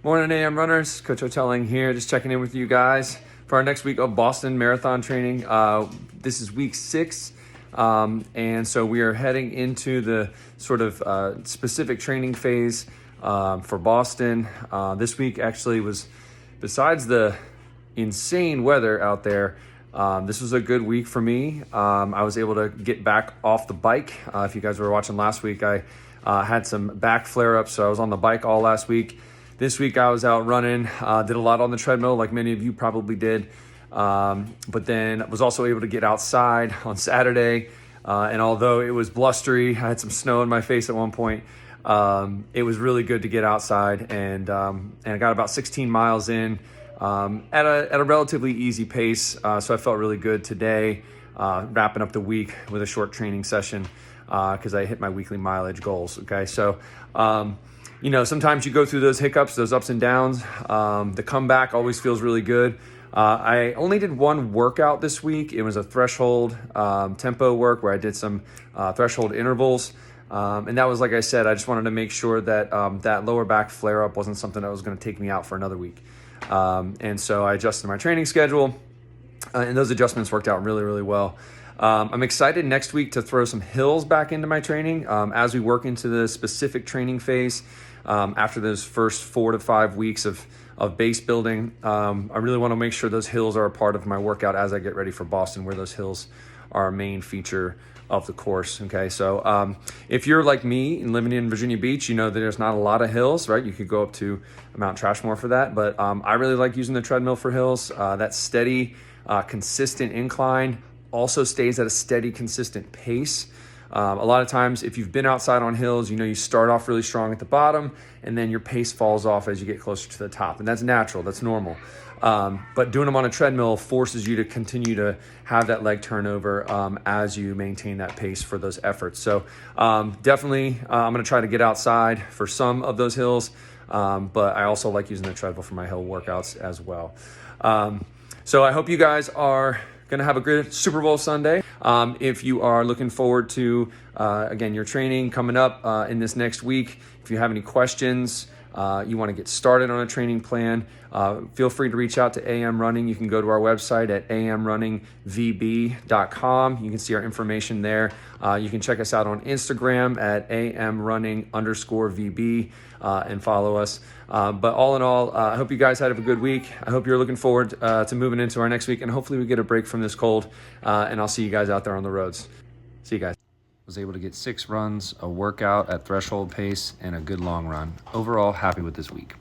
Morning AM runners, Coach Otelling here, just checking in with you guys for our next week of Boston Marathon training. This is week 6, and so we are heading into the sort of specific training phase for Boston. This week actually was, besides the insane weather out there, this was a good week for me. I was able to get back off the bike. If you guys were watching last week, I had some back flare-ups, so I was on the bike all last week. This week I was out running, did a lot on the treadmill like many of you probably did, but then was also able to get outside on Saturday, and although it was blustery, I had some snow in my face at one point, it was really good to get outside, and I got about 16 miles in at a relatively easy pace, so I felt really good today, wrapping up the week with a short training session because I hit my weekly mileage goals, okay? So, you know, sometimes you go through those hiccups, those ups and downs. The comeback always feels really good. I only did one workout this week. It was a threshold tempo work where I did some threshold intervals. And that was, like I said, I just wanted to make sure that that lower back flare-up wasn't something that was going to take me out for another week. And so I adjusted my training schedule, and those adjustments worked out really, really well. I'm excited next week to throw some hills back into my training as we work into the specific training phase. After those first 4 to 5 weeks of base building, I really want to make sure those hills are a part of my workout as I get ready for Boston, where those hills are a main feature of the course. Okay, so if you're like me and living in Virginia Beach, you know that there's not a lot of hills, right? You could go up to Mount Trashmore for that, but I really like using the treadmill for hills. That steady, consistent incline also stays at a steady, consistent pace. A lot of times, if you've been outside on hills, you know you start off really strong at the bottom, and then your pace falls off as you get closer to the top, and that's natural, that's normal. But doing them on a treadmill forces you to continue to have that leg turnover as you maintain that pace for those efforts. So definitely, I'm going to try to get outside for some of those hills, but I also like using the treadmill for my hill workouts as well. So I hope you guys are going to have a good Super Bowl Sunday. If you are looking forward to, again, your training coming up in this next week, if you have any questions, you want to get started on a training plan, feel free to reach out to AM Running. You can go to our website at amrunningvb.com. You can see our information there. You can check us out on Instagram at amrunning_VB and follow us. But all in all, I hope you guys had a good week. I hope you're looking forward to moving into our next week, and hopefully we get a break from this cold, and I'll see you guys out there on the roads. See you guys. Was able to get 6 runs, a workout at threshold pace, and a good long run. Overall, happy with this week.